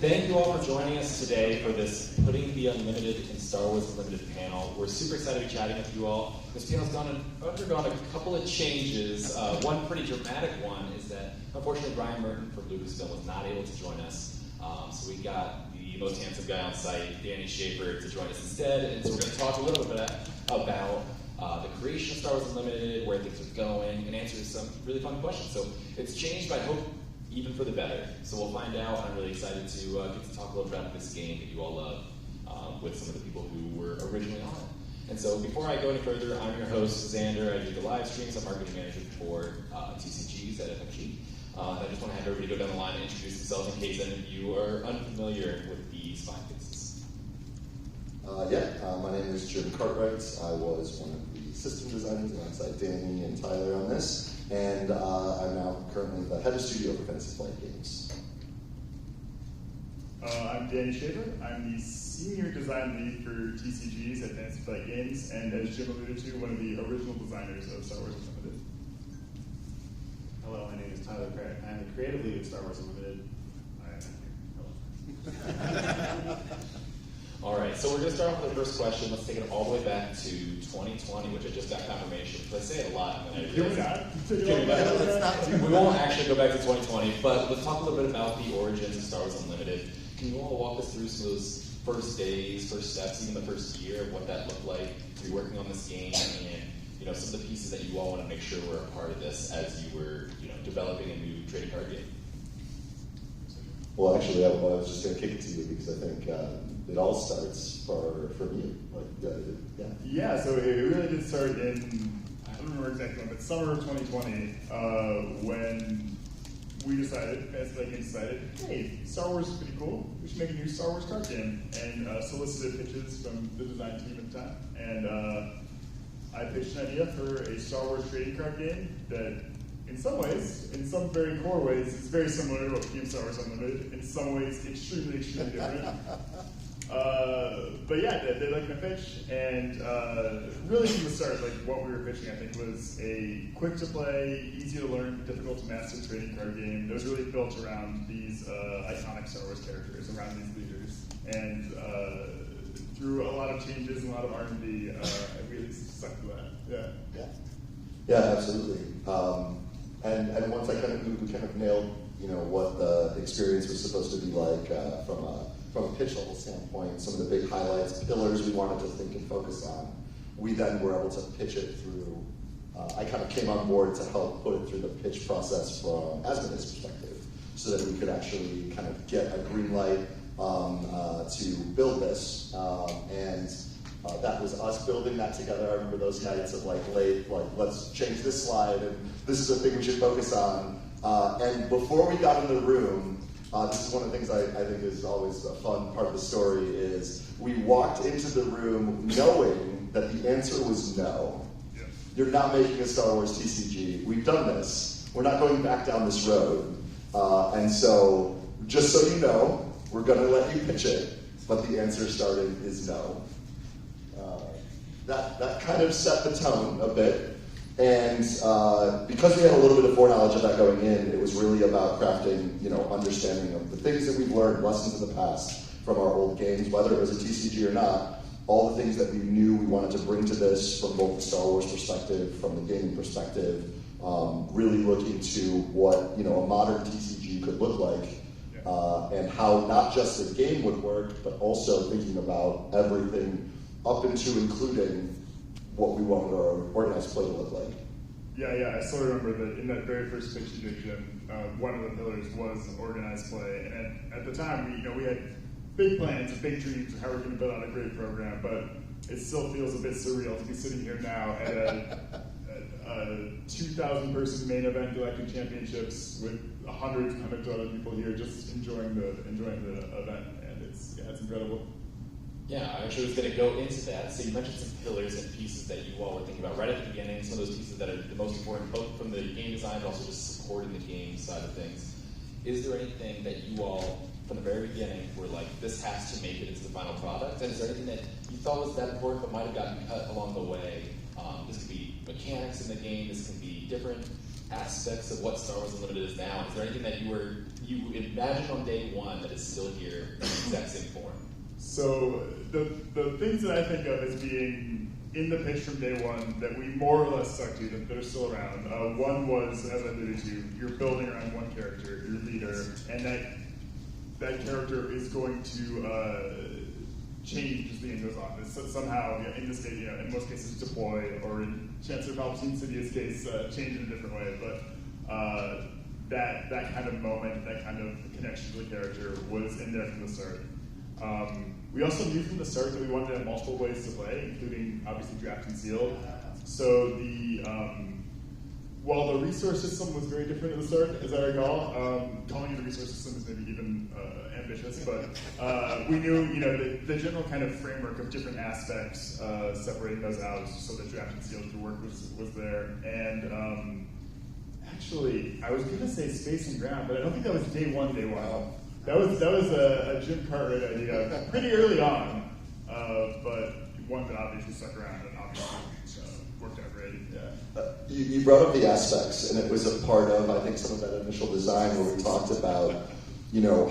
Thank you all for joining us today for this Putting the Unlimited in Star Wars Unlimited panel. We're super excited to be chatting with you all. This panel's undergone a couple of changes. One pretty dramatic one is that, unfortunately, Brian Merton from Lucasfilm was not able to join us. So we got the most handsome guy on site, Danny Schaefer, to join us instead. And so we're going to talk a little bit about the creation of Star Wars Unlimited, where things are going, and answer some really fun questions. So it's changed, but I hope even for the better. So we'll find out. I'm really excited to get to talk a little bit about this game that you all love with some of the people who were originally on it. And so before I go any further, I'm your host, Xander. I do the live streams. I'm marketing manager for TCGs at FFG. I just want to have everybody go down the line and introduce themselves in case any of you are unfamiliar with these fine faces. My name is Jim Cartwright. I was one of the system designers alongside Danny and Tyler on this. And I'm now currently the head of studio for Fantasy Flight Games. I'm Danny Schaefer. I'm the senior design lead for TCGs at Fantasy Flight Games, and as Jim alluded to, one of the original designers of Star Wars Unlimited. Hello, my name is Tyler Parrott. I'm the creative lead of Star Wars Unlimited. All right, so we're going to start off with the first question. Let's take it all the way back to 2020, which I just got confirmation. I say it a lot. We won't actually go back to 2020, but let's talk a little bit about the origins of Star Wars Unlimited. Can you all walk us through some of those first days, first steps, even the first year, what that looked like to be working on this game, and some of the pieces that you all want to make sure were a part of this as you were developing a new trading card game? Well, actually, I was just going to kick it to you because I think it all starts from you. Yeah, so it really did start in, I don't remember exactly when, but summer of 2020, when we decided, Fantasy Flight Games decided, hey, Star Wars is pretty cool. We should make a new Star Wars card game, and solicited pitches from the design team at the time. And I pitched an idea for a Star Wars trading card game that, in some ways, in some very core ways, it's very similar to what became Star Wars Unlimited. In some ways, extremely, extremely different. But yeah, they liked my pitch, and really from the start, what we were pitching, I think, was a quick-to-play, easy-to-learn, difficult-to-master trading card game that was really built around these iconic Star Wars characters, around these leaders. And through a lot of changes and a lot of R&D, I really stuck to that. Yeah, absolutely. And once I kind of nailed, what the experience was supposed to be like from a pitch level standpoint, some of the big highlights, pillars we wanted to think and focus on, we then were able to pitch it through. I kind of came on board to help put it through the pitch process from Asmodee's perspective, so that we could actually kind of get a green light to build this, and that was us building that together. I remember those nights of let's change this slide, and this is a thing we should focus on. And before we got in the room, this is one of the things I think is always a fun part of the story, is we walked into the room knowing that the answer was no. Yeah. You're not making a Star Wars TCG. We've done this. We're not going back down this road. And so, just so you know, we're going to let you pitch it, but the answer starting is no. That kind of set the tone a bit. And because we had a little bit of foreknowledge of that going in, it was really about crafting, understanding of the things that we've learned, lessons in the past from our old games, whether it was a TCG or not, all the things that we knew we wanted to bring to this from both the Star Wars perspective, from the gaming perspective, really looking to what, a modern TCG could look like, and how not just the game would work, but also thinking about everything up into including what we wanted our organized play to look like. Yeah, I still remember that in that very first pitch you did, Jim, one of the pillars was organized play, and at the time, we had big plans and big dreams of how we're going to build out a great program, but it still feels a bit surreal to be sitting here now at a 2,000-person main event Galactic Championships with hundreds and hundreds of other people here just enjoying the event, and it's incredible. Yeah, I actually was going to go into that. So you mentioned some pillars and pieces that you all were thinking about right at the beginning, some of those pieces that are the most important, both from the game design, but also just supporting the game side of things. Is there anything that you all, from the very beginning, were like, this has to make it into the final product? And is there anything that you thought was that important but might have gotten cut along the way? This could be mechanics in the game, this can be different aspects of what Star Wars Unlimited is now? Is there anything that you imagined on day one that is still here in the exact same form? So the things that I think of as being in the pitch from day one that we more or less stuck to, that are still around. One was, as I alluded to, you're building around one character, your leader, and that character is going to change as the game goes on. So somehow, in this case, in most cases, deploy, or in Chancellor Palpatine's Sidious's case, change in a different way. But that kind of moment, that kind of connection to the character was in there from the start. We also knew from the start that we wanted to have multiple ways to play, including obviously draft and sealed. So while the resource system was very different at the start, as I recall, calling it a resource system is maybe even ambitious, but we knew the general kind of framework of different aspects, separating those out so that draft and sealed could work was there. And actually, I was going to say space and ground, but I don't think that was day one. That was a Jim Cartwright idea pretty early on, but one that obviously stuck around and obviously worked out great. Yeah. You brought up the aspects, and it was a part of, I think, some of that initial design where we talked about,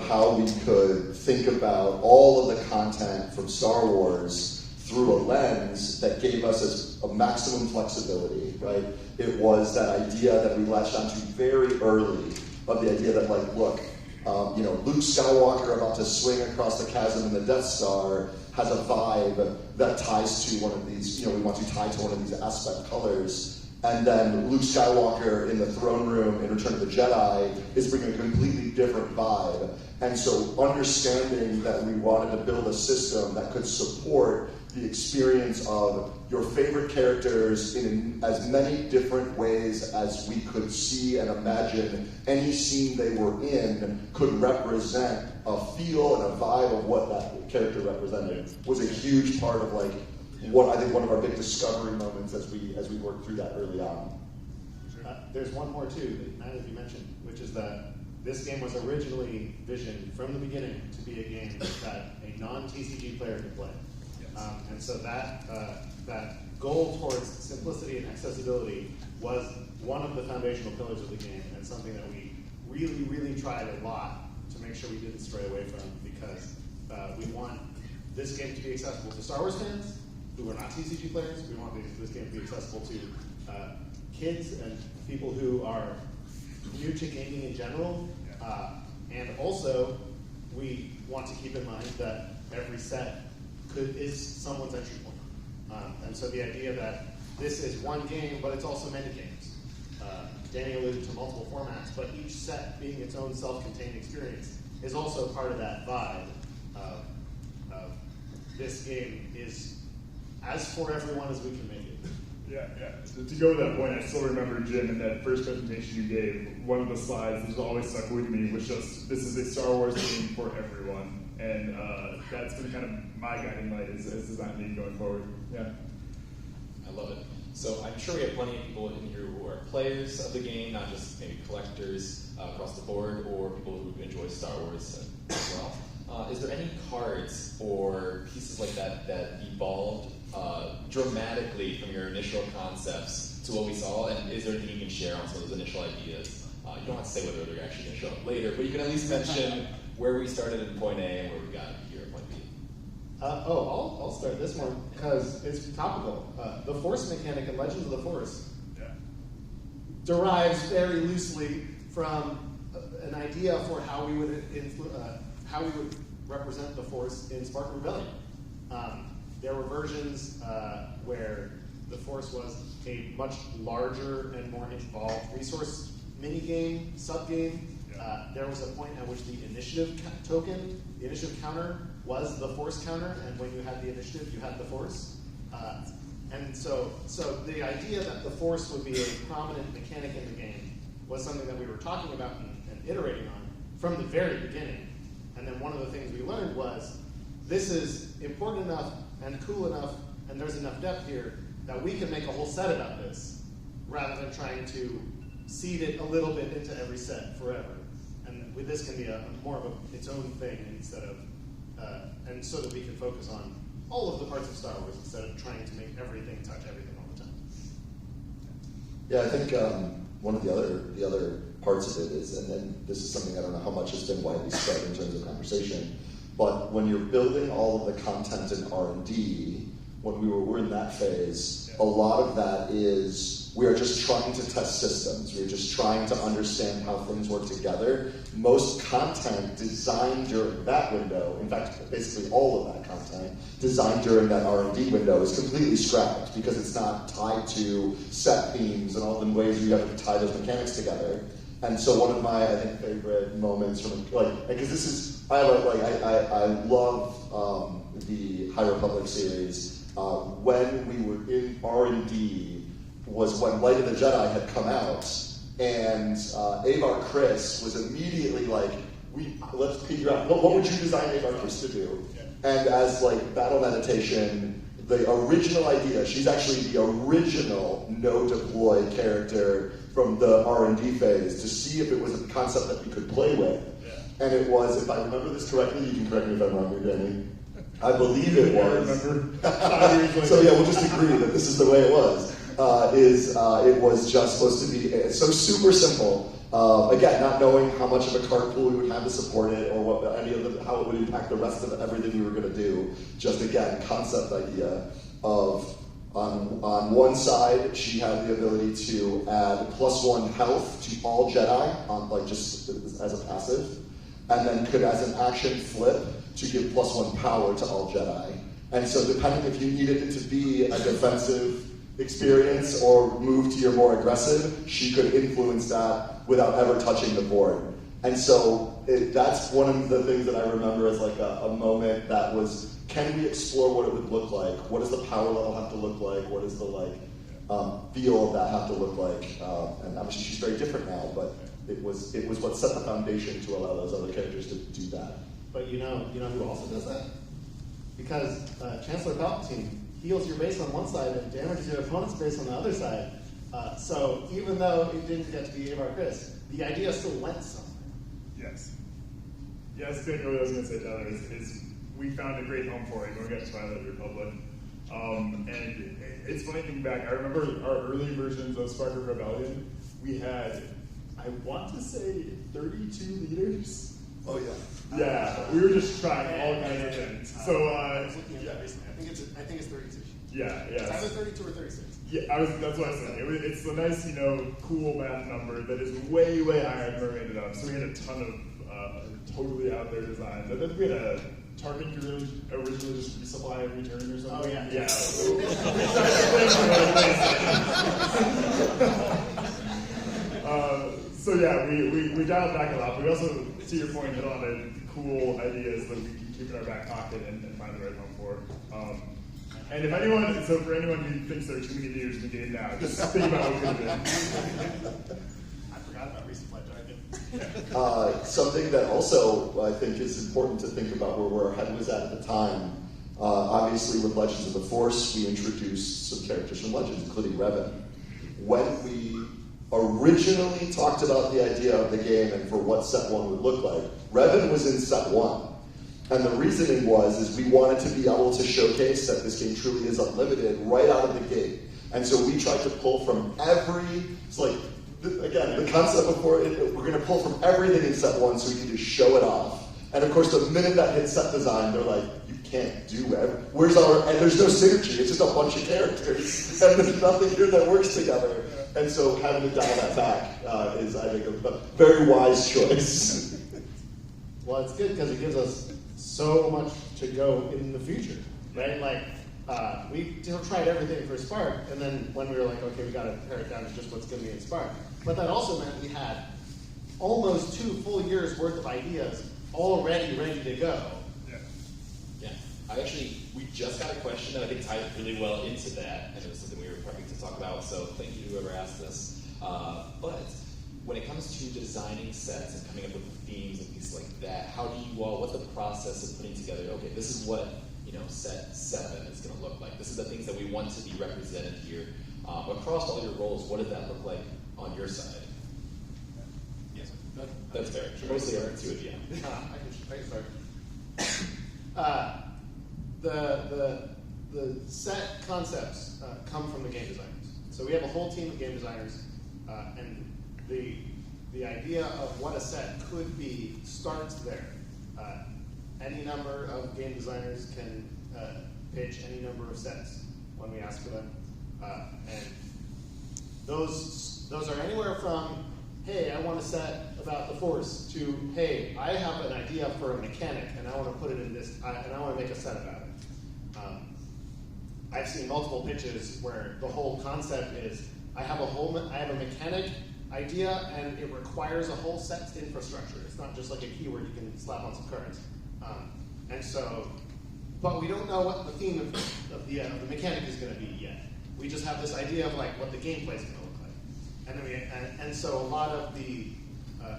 how we could think about all of the content from Star Wars through a lens that gave us a maximum flexibility, right? It was that idea that we latched onto very early of the idea that, look, Luke Skywalker about to swing across the chasm in the Death Star has a vibe that ties to one of these, we want to tie to one of these aspect colors. And then Luke Skywalker in the throne room in Return of the Jedi is bringing a completely different vibe. And so understanding that we wanted to build a system that could support the experience of your favorite characters in as many different ways as we could see and imagine any scene they were in could represent a feel and a vibe of what that character represented was a huge part of what I think one of our big discovery moments as we worked through that early on. There's one more too that neither of you mentioned, which is that this game was originally visioned from the beginning to be a game that a non-TCG player could play. And so that goal towards simplicity and accessibility was one of the foundational pillars of the game, and something that we really, really tried a lot to make sure we didn't stray away from, because we want this game to be accessible to Star Wars fans who are not TCG players. We want this game to be accessible to kids and people who are new to gaming in general. And also, we want to keep in mind that every set is someone's entry point. And so the idea that this is one game, but it's also many games. Danny alluded to multiple formats, but each set being its own self-contained experience is also part of that vibe of this game is as for everyone as we can make it. Yeah. To go to that point, I still remember, Jim, in that first presentation you gave, one of the slides that always stuck with me was just, this is a Star Wars game for everyone. And that's been kind of my guiding light as design lead going forward. Yeah. I love it. So I'm sure we have plenty of people in here who are players of the game, not just maybe collectors across the board, or people who enjoy Star Wars as well. Is there any cards or pieces like that that evolved dramatically from your initial concepts to what we saw? And is there anything you can share on some of those initial ideas? You don't have to say whether they're actually going to show up later, but you can at least mention where we started in point A and where we got here at point B. I'll start this one because it's topical. The Force mechanic in Legends of the Force derives very loosely from an idea for how we would represent the Force in Spartan Rebellion. There were versions where the Force was a much larger and more involved resource minigame, subgame. There was a point at which the initiative token, the initiative counter, was the Force counter, and when you had the initiative, you had the Force. And so the idea that the Force would be a prominent mechanic in the game was something that we were talking about and iterating on from the very beginning. And then one of the things we learned was, this is important enough and cool enough, and there's enough depth here, that we can make a whole set about this, rather than trying to seed it a little bit into every set forever. And with this can be more of its own thing instead of, and so that we can focus on all of the parts of Star Wars instead of trying to make everything touch everything all the time. Yeah, I think one of the other parts of it is, and then this is something I don't know how much has been widely spread in terms of conversation, but when you're building all of the content in R&D, when we're in that phase, a lot of that is we are just trying to test systems. We're just trying to understand how things work together. Most content designed during that window, in fact, basically all of that content designed during that R&D window is completely scrapped because it's not tied to set themes and all the ways you have to tie those mechanics together. And so one of my, I think, favorite moments from because this is I love the High Republic series. When we were in R&D was when Light of the Jedi had come out, and Avar Kriss was immediately like, let's figure out what would you design Avar Kriss to do? And as like battle meditation, the original idea, she's actually the original no deploy character from the R&D phase to see if it was a concept that we could play with. Yeah. And it was, if I remember this correctly, you can correct me if I'm wrong, Danny. I believe it was. So yeah, we'll just agree that this is the way it was. It was just supposed to be so super simple. Again, not knowing how much of a card pool we would have to support it, or what how it would impact the rest of everything we were going to do. Just again, concept idea of on one side she had the ability to add +1 health to all Jedi on just as a passive, and then could as an action flip to give +1 power to all Jedi. And so depending if you needed it to be a defensive experience or move to your more aggressive, she could influence that without ever touching the board. And so that's one of the things that I remember as like a moment that was, can we explore what it would look like? What does the power level have to look like? What does the feel of that have to look like? And obviously she's very different now, but it was what set the foundation to allow those other characters to do that. But you know who also does that? Because Chancellor Palpatine heals your base on one side and damages your opponent's base on the other side. So even though it didn't get to be Avar Kriss, the idea still went somewhere. Yes. Yes, I think what I was going to say, Tyler, is we found a great home for it when we got to Twilight Republic. And it's funny thinking back, I remember our early versions of Spark of Rebellion, we had, I want to say, 32 leaders. Oh yeah. Yeah, we were just trying all kinds of things. So I was looking at that recently. I think it's 32. Yeah. It's either 32 or 36. Yeah, that's what I was saying. It's a nice, cool math number that is way, way higher than where we ended up. So we had a ton of totally out there designs. And then we had a Tarkin could originally just resupply and return or something. Oh yeah. Yeah. So yeah, we dialed back a lot, but we also, to your point, hit on the cool ideas that we can keep in our back pocket and find the right home for. And if anyone, for anyone who thinks there are too many leaders in the game now, just think about what we could have done. I forgot about resupply Tarkin. Something that also I think is important to think about where our head was at the time. Obviously, with Legends of the Force, we introduced some characters from Legends, including Revan. When we originally talked about the idea of the game and for what set 1 would look like, Revan was in set 1. And the reasoning was we wanted to be able to showcase that this game truly is unlimited right out of the gate. And so we tried to pull from the concept before we're going to pull from everything in set 1 so we can just show it off. And of course, the minute that hit set design, they're like, you can't do it. And there's no synergy. It's just a bunch of characters. And there's nothing here that works together. And so having to dial that back is, I think, a very wise choice. Well, it's good because it gives us so much to go in the future, right? We tried everything for Spark, and then when we were like, okay, we got to pare it down to just what's going to be in Spark. But that also meant we had almost 2 full years worth of ideas already ready to go. Yeah. We just got a question that I think ties really well into that, and it was something we were prepping to talk about, so thank you to whoever asked this. But when it comes to designing sets and coming up with themes and pieces like that, how do you all, what's the process of putting together, okay, this is what, set 7 is going to look like. This is the things that we want to be represented here. Across all your roles, what did that look like on your side? Yes. That's fair. Mostly our two at the end. I can start. The set concepts come from the game designers. So we have a whole team of game designers, and the idea of what a set could be starts there. Any number of game designers can pitch any number of sets when we ask for them, and those are anywhere from, hey, I want a set about the Force, to, hey, I have an idea for a mechanic and I want to put it in this, and I want to make a set about it. I've seen multiple pitches where the whole concept is, I have a mechanic idea and it requires a whole set's infrastructure. It's not just like a keyword you can slap on some cards. And so, but we don't know what the theme of the mechanic is going to be yet. We just have this idea of like what the gameplay is going to look like. And so a lot of the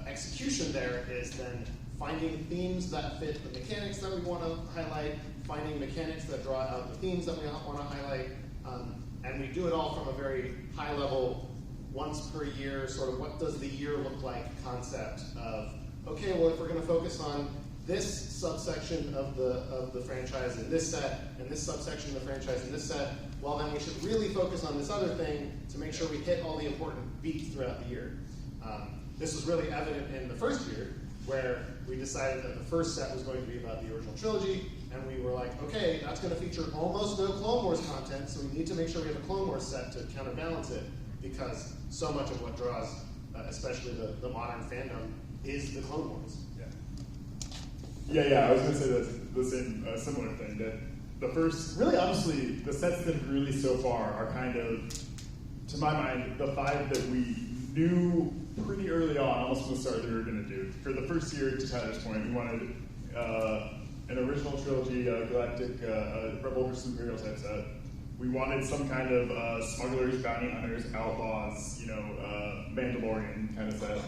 execution there is then finding themes that fit the mechanics that we want to highlight, finding mechanics that draw out the themes that we want to highlight, and we do it all from a very high level, once per year, sort of what does the year look like concept of, okay, well, if we're going to focus on this subsection of the franchise in this set, and this subsection of the franchise in this set, well, then we should really focus on this other thing to make sure we hit all the important beats throughout the year. This was really evident in the first year, where we decided that the first set was going to be about the original trilogy, and we were like, okay, that's going to feature almost no Clone Wars content, so we need to make sure we have a Clone Wars set to counterbalance it, because so much of what draws, especially the modern fandom, is the Clone Wars. Yeah, I was going to say the same similar thing, that the first, really honestly, the sets that have released so far are kind of, to my mind, the 5 that we knew pretty early on, almost from the start, that we were going to do. For the first year, to Tyler's point, we wanted an original trilogy, Galactic, Rebel vs. Imperial type set. We wanted some kind of smugglers, bounty hunters, outlaws, Mandalorian kind of set.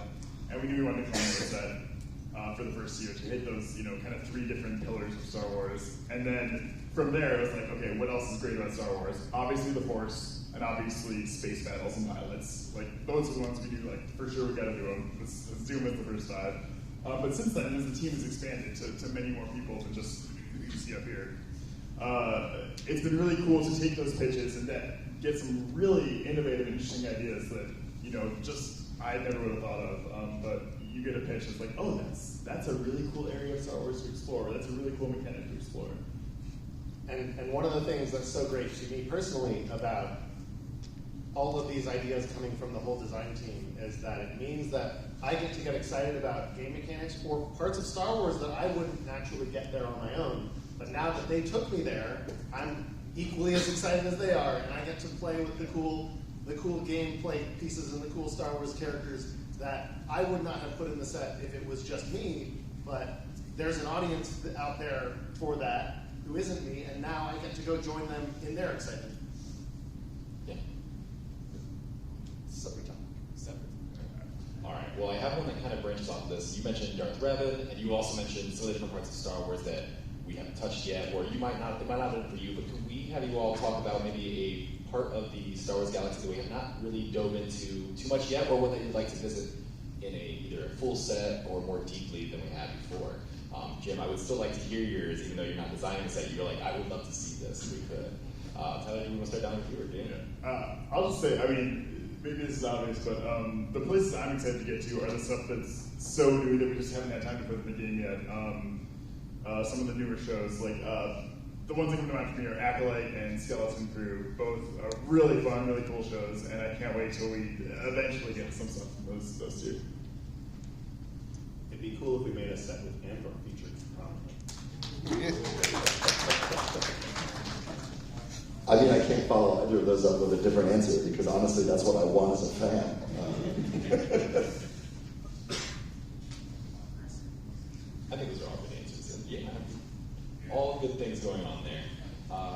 And we knew we wanted a Clone Wars set for the first year to hit those, kind of 3 different pillars of Star Wars. And then from there, it was like, okay, what else is great about Star Wars? Obviously the Force, and obviously space battles and pilots. Like, those are the ones we do, like, for sure we gotta do them. Let's do them as the first 5. But since then, as the team has expanded to many more people than just who you see up here, it's been really cool to take those pitches and then get some really innovative, interesting ideas that, just I never would have thought of. But you get a pitch that's like, oh, that's a really cool area of Star Wars to explore. That's a really cool mechanic to explore. And one of the things that's so great to me personally about all of these ideas coming from the whole design team is that it means that I get to get excited about game mechanics or parts of Star Wars that I wouldn't naturally get there on my own. But now that they took me there, I'm equally as excited as they are, and I get to play with the cool gameplay pieces and the cool Star Wars characters that I would not have put in the set if it was just me. But there's an audience out there for that who isn't me, and now I get to go join them in their excitement. Yeah. Separate time. Separate. All right. Well, I have one that kind of branches off of this. You mentioned Darth Revan, and you also mentioned some of the different parts of Star Wars that we haven't touched yet, or it might not have been for you. But could we have you all talk about maybe a part of the Star Wars galaxy that we have not really dove into too much yet, or one that you'd like to visit in either a full set or more deeply than we had before? Jim, I would still like to hear yours, even though you're not designing a set. You're like, I would love to see this if we could. Tyler, do you want to start down with you, or Dan? Yeah. I'll just say, maybe this is obvious, but the places I'm excited to get to are the stuff that's so new that we just haven't had time to put in the game yet. Some of the newer shows, like the ones that come to mind for me are Acolyte and Skeleton Crew. Both are really fun, really cool shows, and I can't wait till we eventually get some stuff from those 2. It'd be cool if we made a set with Andor featured. I can't follow either of those up with a different answer, because honestly, that's what I want as a fan. I think those are all good answers. And yeah, all good things going on there.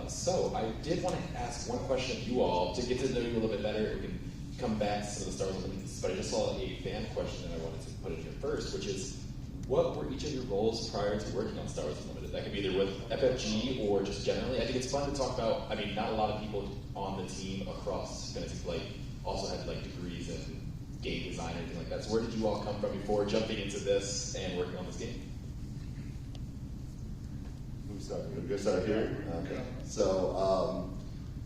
So I did want to ask one question of you all to get to know you a little bit better. We can come back to some of the Star Wars Unlimited, but I just saw a fan question that I wanted to put in here first, which is, what were each of your roles prior to working on Star Wars Unlimited? That could be either with FFG or just generally. I think it's fun to talk about. Not a lot of people on the team across Fantasy Flight also had degrees in game design or anything like that. So where did you all come from before jumping into this and working on this game? Who's starting? We're going to start here? Okay. So,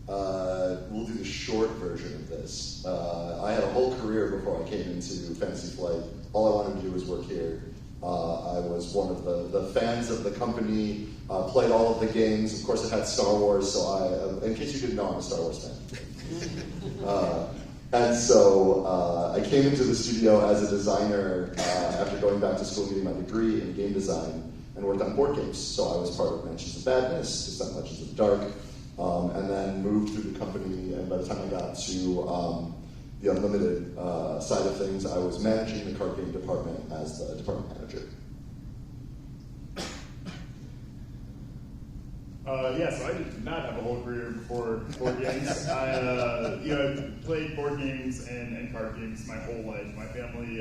we'll do the short version of this. I had a whole career before I came into Fantasy Flight. All I wanted to do was work here. I was one of the fans of the company, played all of the games. Of course, it had Star Wars, so in case you didn't know, I'm a Star Wars fan. And so I came into the studio as a designer after going back to school, getting my degree in game design, and worked on board games. So I was part of Mansions of Badness, Descent Legends of the Dark, and then moved through the company, and by the time I got to the Unlimited side of things, I was managing the card game department as the department manager. So I did not have a whole career before board games. I played board games and card games my whole life. My family,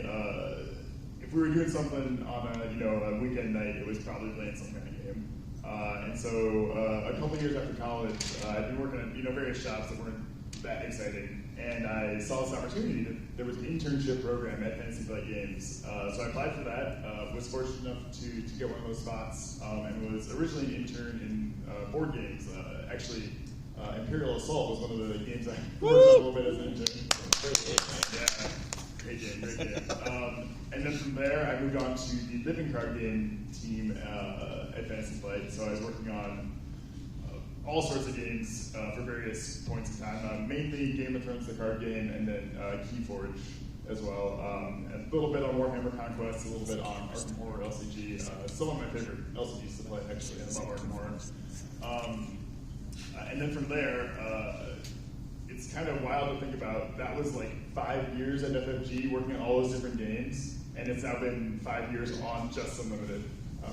if we were doing something on a weekend night, it was probably playing some kind of game. And so a couple years after college, I'd been working at various shops that weren't that exciting, and I saw this opportunity that there was an internship program at Fantasy Flight Games. So I applied for that, was fortunate enough to get one of those spots, and was originally an intern in board games. Actually, Imperial Assault was one of the games I worked on a little bit as an intern. Great game. And then from there, I moved on to the living card game team at Fantasy Flight. So I was working on all sorts of games for various points in time, mainly Game of Thrones, the card game, and then Keyforge as well. A little bit on Warhammer Conquest, a little bit on Arkham Horror LCG. Some of my favorite LCGs to play, actually, about Arkham Horror. And then from there, it's kind of wild to think about. That was like 5 years at FFG working on all those different games, and it's now been 5 years on just Unlimited.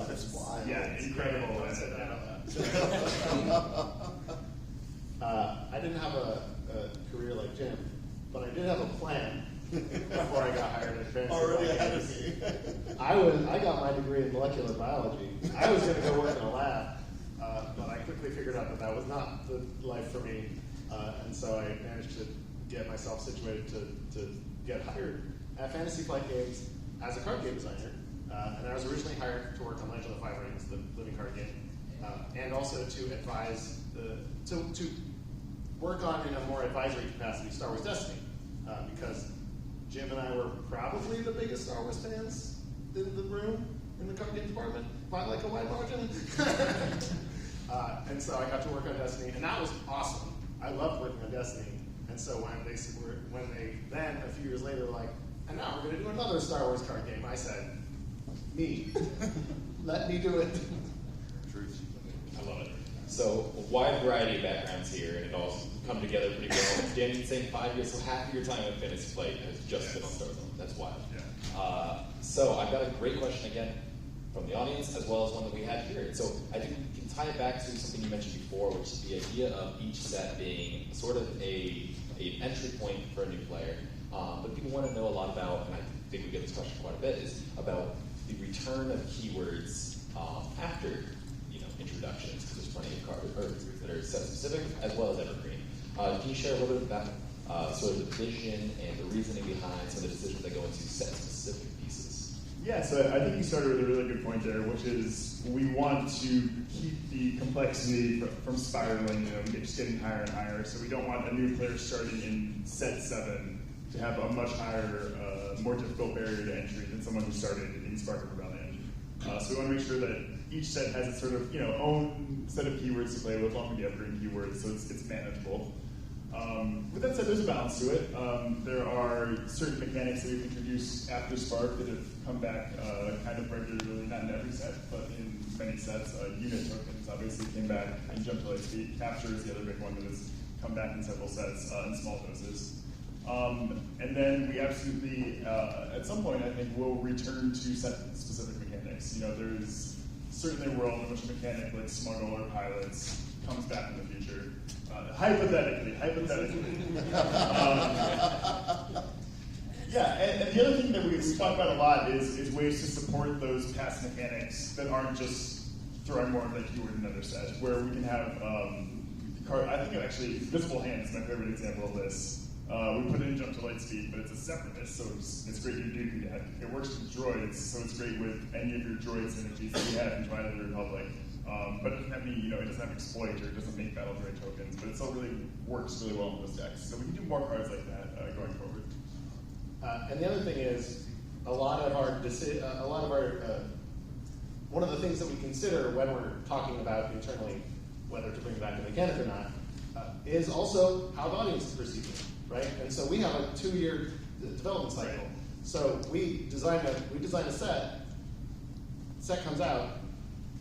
That's wild. Yeah, incredible. I didn't have a career like Jim, but I did have a plan before I got hired at Fantasy Already Flight ahead of Games. me. I got my degree in molecular biology. I was going to go work in a lab, but I quickly figured out that was not the life for me, and so I managed to get myself situated to get hired at Fantasy Flight Games as a card game designer. And I was originally hired to work on Legend of the Five Rings, the living card game, and also to advise, to work on in a more advisory capacity Star Wars Destiny, because Jim and I were probably the biggest Star Wars fans in the room, in the card game department, by like a wide margin. And so I got to work on Destiny, and that was awesome. I loved working on Destiny. And so when they then, a few years later, were like, and now we're going to do another Star Wars card game, I said, me. Let me do it. Truth. I love it. So, a wide variety of backgrounds here, and it all come together pretty well. Dan, saying 5 years, so half of your time at Fantasy Flight has just been on Star Wars. That's wild. Yeah. So, I've got a great question again from the audience, as well as one that we had here. So, I think we can tie it back to something you mentioned before, which is the idea of each set being sort of an entry point for a new player. But people want to know a lot about, and I think we get this question quite a bit, is about the return of keywords after introductions, because there's plenty of cards that are set specific as well as evergreen. Can you share a little bit about sort of the vision and the reasoning behind some of the decisions that go into set specific pieces? Yeah, so I think you started with a really good point there, which is we want to keep the complexity from spiraling, just getting higher and higher. So we don't want a new player starting in set 7 to have a much higher, more difficult barrier to entry than someone who started in Spark of Rebellion. So we want to make sure that each set has its sort of own set of keywords to play with, along with the evergreen keywords, so it's manageable. With that said, there's a balance to it. There are certain mechanics that we've introduced after Spark that have come back kind of regularly, not in every set, but in many sets. Unit tokens obviously came back in Jump to Lightspeed. Capture is the other big one that has come back in several sets in small doses. And then we absolutely, at some point, I think, will return to set-specific mechanics. There's certainly a world in which a mechanic like Smuggle or Pilots comes back in the future. Hypothetically. And the other thing that we talk about a lot is ways to support those past mechanics that aren't just throwing more of that keyword in another set, where we can have, I think actually, Visible Hand is my favorite example of this. We put in Jump to Lightspeed, but it's a separatist, so it's great to do that. It works with droids, so it's great with any of your droid synergies that you have in Twilight of the Republic. but it doesn't have any, it doesn't have exploit or it doesn't make battle droid tokens, but it still really works really well in those decks. So we can do more cards like that going forward. And the other thing is, one of the things that we consider when we're talking about internally whether to bring it back to Gamegenic or not, is also how the audience is perceiving it, right? And so we have a 2-year development cycle. So we design a set comes out,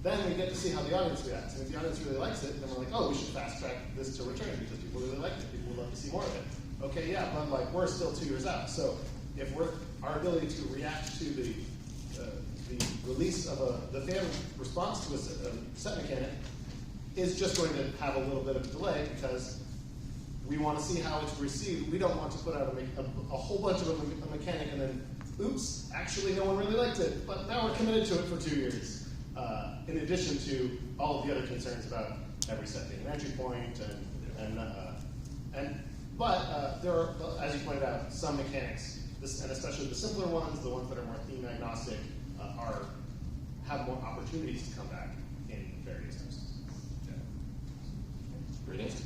then we get to see how the audience reacts. And if the audience really likes it, then we're like, oh, we should fast track this to return because people really like it. People would love to see more of it. Okay, yeah, but like we're still 2 years out. So if our ability to react to the release of the fan response to a set mechanic is just going to have a little bit of a delay because we want to see how it's received. We don't want to put out a whole bunch of a mechanic and then, oops, actually no one really liked it, but now we're committed to it for 2 years. In addition to all of the other concerns about every set being an entry point but there are, as you pointed out, some mechanics, and especially the simpler ones, the ones that are more theme agnostic, have more opportunities to come back in various times. Yeah. Great answer.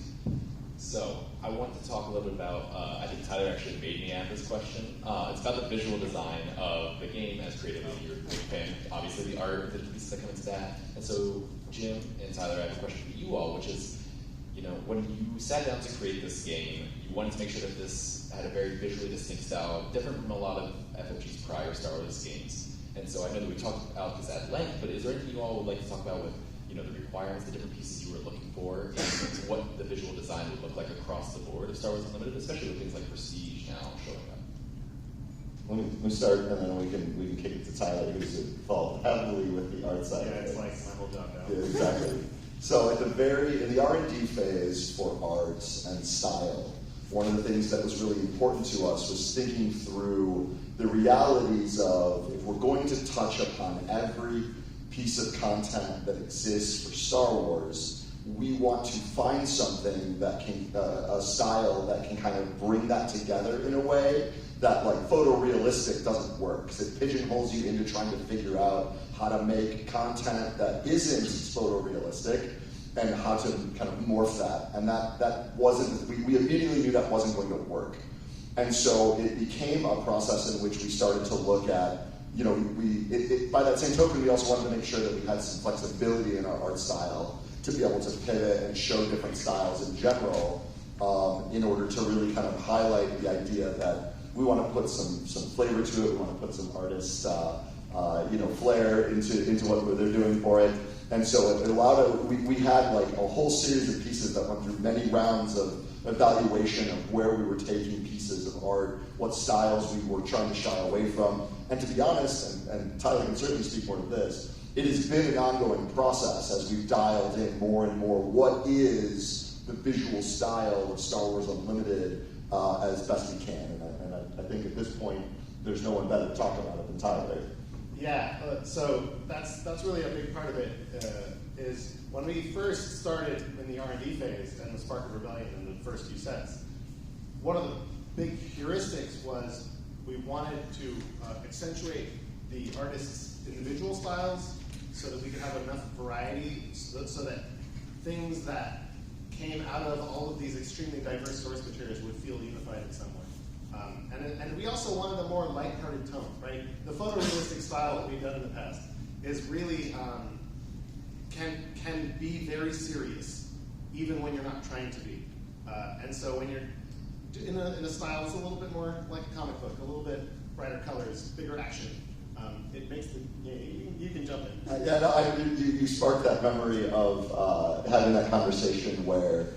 So I want to talk a little bit about, I think Tyler actually made me ask this question. It's about the visual design of the game as creative as you're a big fan. Obviously the art, the pieces that come into that. And so Jim and Tyler, I have a question for you all, which is, when you sat down to create this game, you wanted to make sure that this had a very visually distinct style, different from a lot of FFG's prior Star Wars games. And so I know that we talked about this at length, but is there anything you all would like to talk about with the requirements, the different pieces you were looking for, and what the visual design would look like across the board of Star Wars Unlimited, especially with things like Prestige now showing up? Let me start, and then we can kick it to Tyler, who's involved heavily with the art side. Yeah, it's like my whole job now. Yeah, exactly. So in the R&D phase for art and style, one of the things that was really important to us was thinking through the realities of, if we're going to touch upon every piece of content that exists for Star Wars, we want to find something that can, a style that can kind of bring that together in a way that like photorealistic doesn't work, because it pigeonholes you into trying to figure out how to make content that isn't photorealistic and how to kind of morph that. And that wasn't, we immediately knew that wasn't going to work. And so it became a process in which we started to look at, by that same token, we also wanted to make sure that we had some flexibility in our art style to be able to pivot and show different styles in general, in order to really kind of highlight the idea that we want to put some flavor to it, we want to put some artist flair into what they're doing for it. And so it allowed, we had like a whole series of pieces that went through many rounds of evaluation of where we were taking pieces of art, what styles we were trying to shy away from. And to be honest, and Tyler can certainly speak more to this, it has been an ongoing process as we've dialed in more and more what is the visual style of Star Wars Unlimited as best we can. And I think at this point, there's no one better to talk about it than Tyler. Yeah, so that's really a big part of it, is when we first started in the R&D phase and the Spark of Rebellion in the first few sets, one of the big heuristics was we wanted to accentuate the artist's individual styles so that we could have enough variety so that things that came out of all of these extremely diverse source materials would feel unified in some way. And we also wanted a more lighthearted tone, right? The photorealistic style that we've done in the past is really, can be very serious, even when you're not trying to be. And so when you're in a style that's a little bit more like a comic book, a little bit brighter colors, bigger action, it makes you can jump in. You sparked that memory of having that conversation where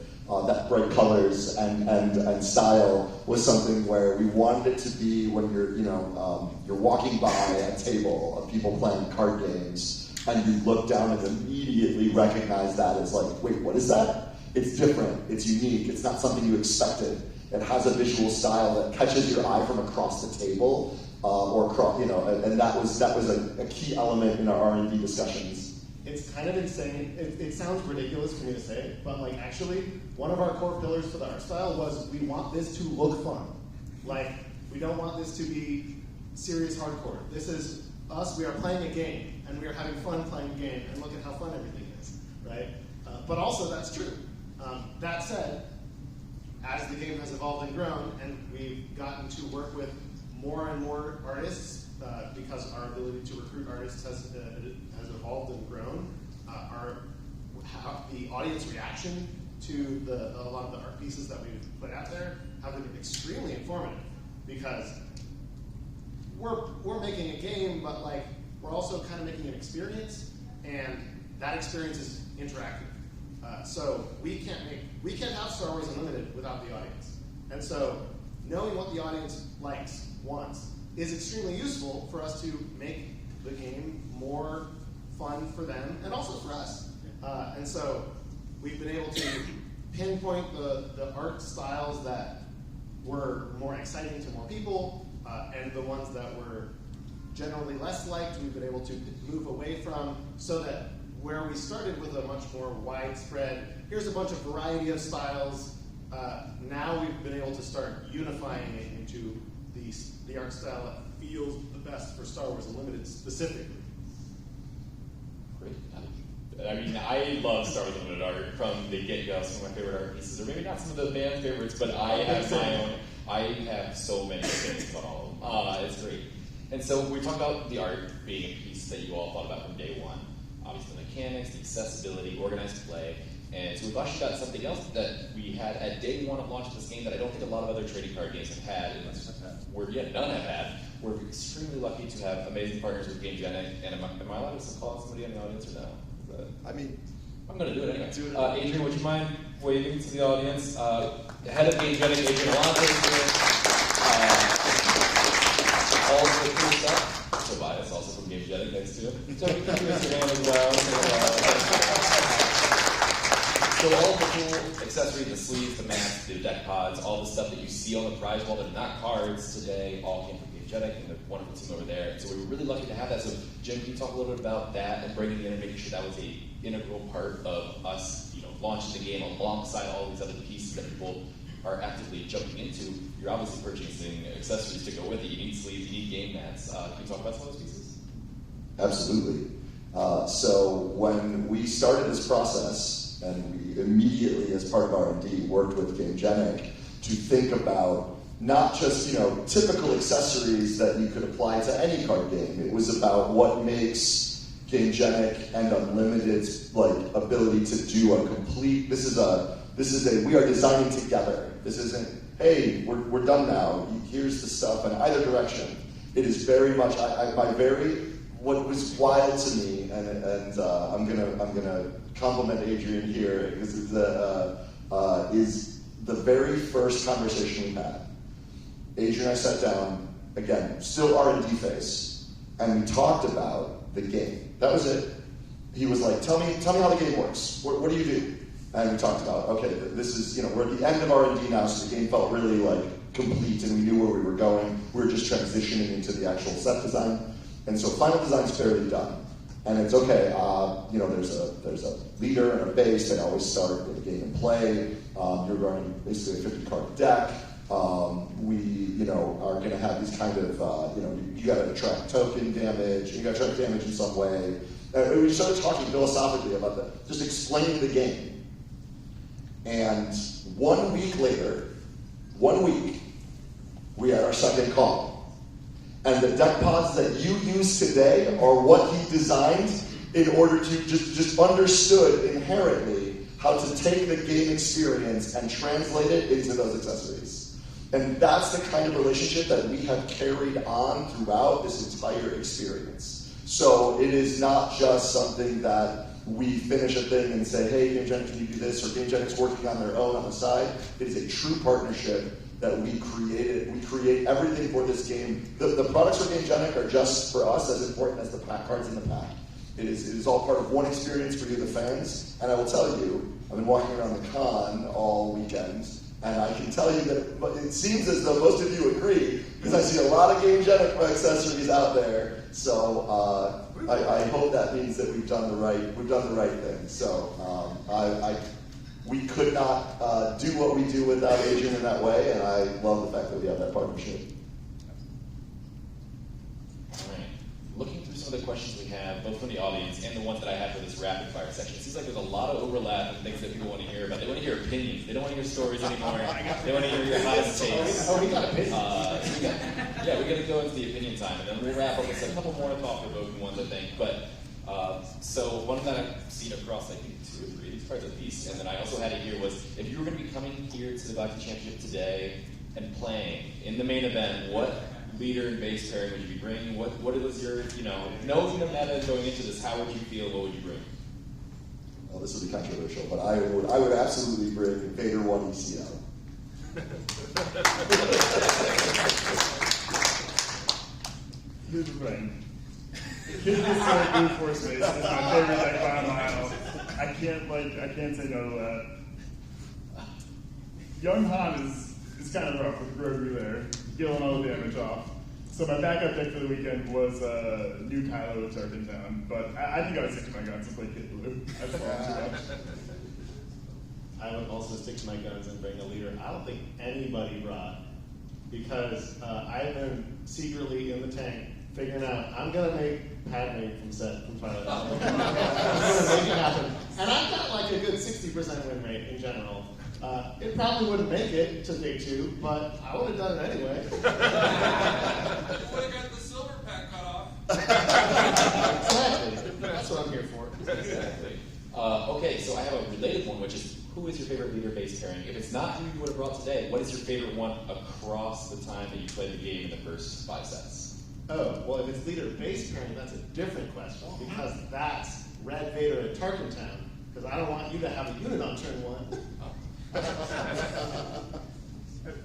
that bright colors and style was something where we wanted it to be when you're walking by a table of people playing card games and you look down and immediately recognize that as like, wait, what is that? It's different, it's unique, it's not something you expected. It has a visual style that catches your eye from across the table, or across, and that was a key element in our R&D discussions. It's kind of insane. It sounds ridiculous for me to say, but like actually, one of our core pillars for the art style was we want this to look fun. Like, we don't want this to be serious hardcore. This is us, we are playing a game, and we are having fun playing a game, and look at how fun everything is. right? But also that's true. That said, as the game has evolved and grown, and we've gotten to work with more and more artists, because our ability to recruit artists has evolved and grown, the audience reaction to a lot of the art pieces that we've put out there have been extremely informative, because we're making a game, but like we're also kind of making an experience, and that experience is interactive. So we can't have Star Wars Unlimited without the audience. And so knowing what the audience likes, wants, is extremely useful for us to make the game more fun for them and also for us. And so we've been able to pinpoint the art styles that were more exciting to more people, and the ones that were generally less liked, we've been able to move away from, so that where we started with a much more widespread, here's a bunch of variety of styles, now we've been able to start unifying it into the art style that feels the best for Star Wars Unlimited specifically. Great. I mean, I love Star Wars Unlimited art from the get-go. Some of my favorite art pieces, or maybe not some of the band favorites, but I have my own. I have so many things about all of them. It's great. And so we talked about the art being a piece that you all thought about from day one. Obviously, the mechanics, the accessibility, organized play. And so we've actually got something else that we had at day one of launching this game that I don't think a lot of other trading card games have had, and none have had. We're extremely lucky to have amazing partners with Gamegenic. And am I allowed to call out somebody in the audience or no? I mean, I'm going to do it anyway. Adrian, would you mind waving to the audience? Head of Gamegenic, Adrian Alonso. All the cool stuff. Tobias, also from Gamegenic, next to him. So give us your hand as well. So all the cool accessories, the sleeves, the masks, the deck pods, all the stuff that you see on the prize wall that are not cards today, all came from Gamegenic and the wonderful team over there. And so we were really lucky to have that. So Jim, can you talk a little bit about that and bringing it in and making sure that was an integral part of us, launching the game alongside all these other pieces that people are actively jumping into? You're obviously purchasing accessories to go with it. You need sleeves, you need game mats. Can you talk about some of those pieces? Absolutely. So when we started this process, and we immediately, as part of R&D, worked with Gamegenic to think about not just typical accessories that you could apply to any card game. It was about what makes Gamegenic and Unlimited's ability to do a complete. This is a we are designing together. This isn't, hey, we're done now. Here's the stuff in either direction. It is very much what was wild to me, and I'm gonna compliment Adrian here, because is the very first conversation we had. Adrian and I sat down, again, still R&D phase, and we talked about the game. That was it. He was like, tell me how the game works. What do you do? And we talked about, okay, this is, we're at the end of R&D now, so the game felt really complete, and we knew where we were going. We were just transitioning into the actual set design. And so final design's fairly done. And it's okay, there's a leader and a base. They always start with a game and play. You're running basically a 50-card deck. We are going to have these kind of, you got to attract token damage. You got to attract damage in some way. And we started talking philosophically about that, just explaining the game. And 1 week later, we had our second call. And the deck pods that you use today are what he designed in order to just understood inherently how to take the game experience and translate it into those accessories. And that's the kind of relationship that we have carried on throughout this entire experience. So it is not just something that we finish a thing and say, hey, Gamegenic, can you do this? Or Gamegenic's working on their own on the side. It is a true partnership that we created. We create everything for this game. The products for Gamegenic are just for us as important as the cards in the pack. It is all part of one experience for you, the fans. And I will tell you, I've been walking around the con all weekend, and I can tell you that it seems as though most of you agree, because I see a lot of Gamegenic accessories out there. So I hope that means that we've done the right thing. So we could not do what we do without Adrian in that way, and I love the fact that we have that partnership. All right. Looking through some of the questions we have, both from the audience and the ones that I had for this rapid fire section. It seems like there's a lot of overlap in things that people want to hear about. They want to hear opinions. They don't want to hear stories anymore. They want to hear your hottest takes. Oh, we got opinions. We're going to go into the opinion time, and then we'll wrap up with a couple more thought-provoking ones, I think. But so one that I've seen across, I think, 2 or 3 of these cards at least, and then I also had it here was, if you were going to be coming here to the Galactic Championship today and playing in the main event, what leader and base pairing would you be bringing? What was your, knowing the meta going into this, how would you feel? What would you bring? Well, this would be controversial, but I would absolutely bring Vader 1 ECL. Here's the thing. Kid Destroy Blue Force Base is my favorite deck by a mile. I can't say no to that. Young Han is kind of rough with Grogu there, killing all the damage off. So my backup deck for the weekend was new Kylo with Tarkintown, but I think I would stick to my guns and play Kid Blue. I just love him too much. I would also stick to my guns and bring a leader I don't think anybody brought, because I've been secretly in the tank figuring out I'm going to make Padme from Twilight. I'm going to make it happen. And I've got like a good 60% win rate in general. It probably wouldn't make it to day 2, but I would have done it anyway. You would have got the silver pack cut off. Exactly. That's what I'm here for. Exactly. Okay, so I have a related one, which is, who is your favorite leader base pairing? If it's not who you would have brought today, what is your favorite one across the time that you played the game in the first 5 sets? Oh, well, if it's leader base pairing, that's a different question, because that's Red Vader at Tarkintown, because I don't want you to have a unit on turn 1. Have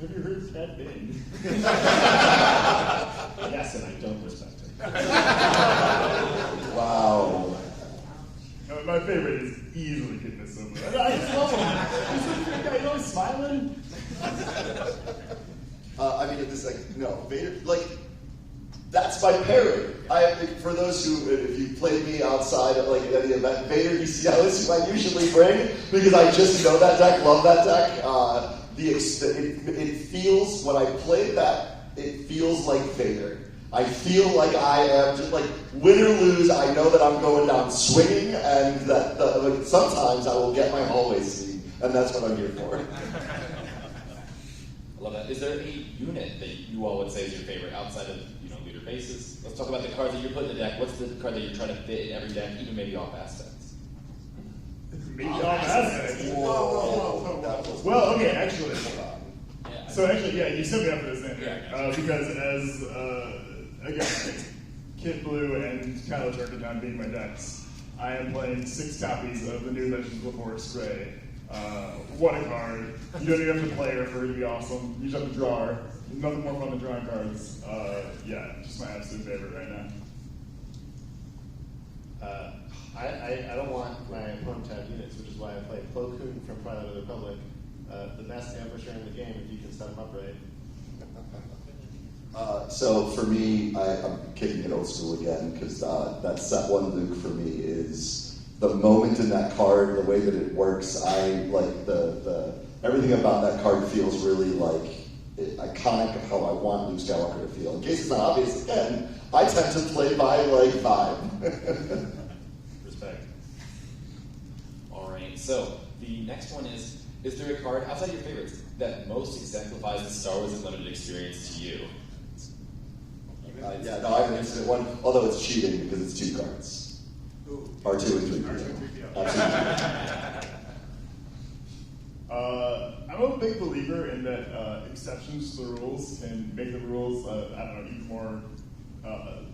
you heard of Cat Bane? Yes, and I don't respect him. Wow. My favorite is easily Kid Silver. I just love him. He's such a great guy. He's always smiling. Vader, that's my pairing. For those who, if you played me outside at any event, Vader ECL is who I usually bring, because I just know that deck, love that deck. It feels, when I played that, it feels like Vader. I feel like I am just win or lose. I know that I'm going down swinging, and that sometimes I will get my hallway seat, and that's what I'm here for. I love that. Is there a unit that you all would say is your favorite outside of leader bases? Let's talk about the cards that you're putting in the deck. What's the card that you're trying to fit in every deck, even maybe off aspects? Maybe off aspects. Whoa. Well, okay, actually. Yeah, You set me up for this thing. Yeah. Because as again, Kid Blue and Kylo Tarkintown being my decks, I am playing 6 copies of the new Legends of Force Gray. What a card. You don't even have to play her for her to be awesome. You just have to draw her. There's nothing more fun than drawing cards. Just my absolute favorite right now. I don't want my opponent to have units, which is why I play Plo Koon from Twilight of the Republic, the best ambusher in the game if you can set him up right. So for me, I'm kicking it old school again, because that set 1 Luke for me is the moment in that card, the way that it works. I like the everything about that card feels really iconic of how I want Luke Skywalker to feel. In case it's not obvious, again, I tend to play by vibe. Respect. All right. So the next one is there a card outside your favorites that most exemplifies the Star Wars Unlimited experience to you? I have an instant one, although it's cheating because it's 2 cards. R2 and 3PO. I'm a big believer in that exceptions to the rules can make the rules,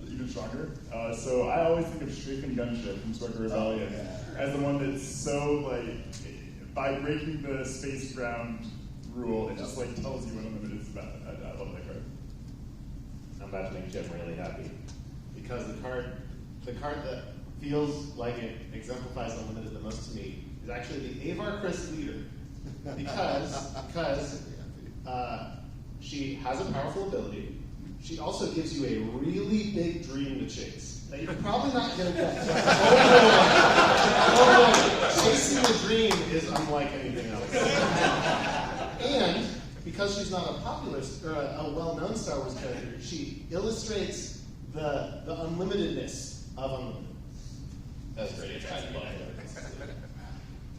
even stronger. So I always think of Strafe and Gunship from Spark Rebellion as the one that's so by breaking the space ground rule, it just tells you what Unlimited is about. I love that card. I'm about to make Jim really happy, because the card that feels like it exemplifies Unlimited the most to me is actually the Avar Chris leader, because she has a powerful ability. She also gives you a really big dream to chase that you're probably not going to get. Chasing the dream is unlike anything else. And because she's not a popular or a well-known Star Wars character, she illustrates the unlimitedness of Unlimited. That's great. I love it.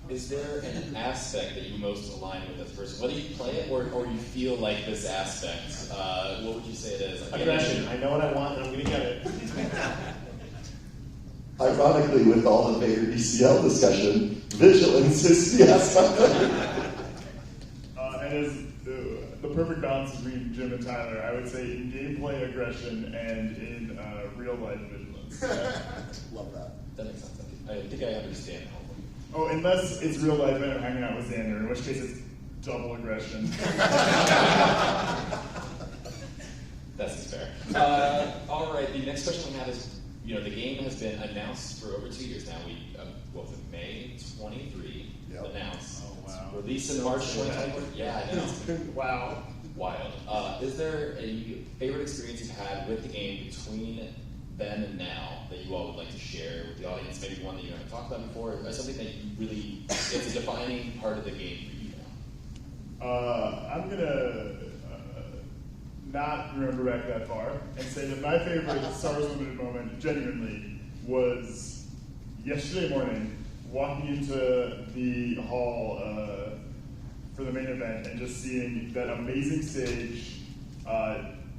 Is there an aspect that you most align with as a person? Whether you play it or you feel like this aspect, what would you say it is? Aggression. I know what I want and I'm going to get it. Ironically, with all the Vader DCL discussion, vigilance is the aspect of it. And as the perfect balance between Jim and Tyler, I would say in gameplay aggression and in real life vigilance. Love that. That makes sense. I think I understand the whole thing. Oh, unless it's real life and I'm hanging out with Xander, in which case it's double aggression. That's fair. All right, the next question we have is, the game has been announced for over 2 years now. What was it, May 23 announced. Oh, wow. Release in March 2024. Yeah, I know. Wow. Wild. Is there a favorite experience you've had with the game between then and now that you all would like to share with the audience? Maybe one that you haven't talked about before, or something that you really, it's a defining part of the game for you now. I'm gonna not remember back that far and say that my favorite Star Wars Limited moment, genuinely, was yesterday morning, walking into the hall for the main event and just seeing that amazing stage,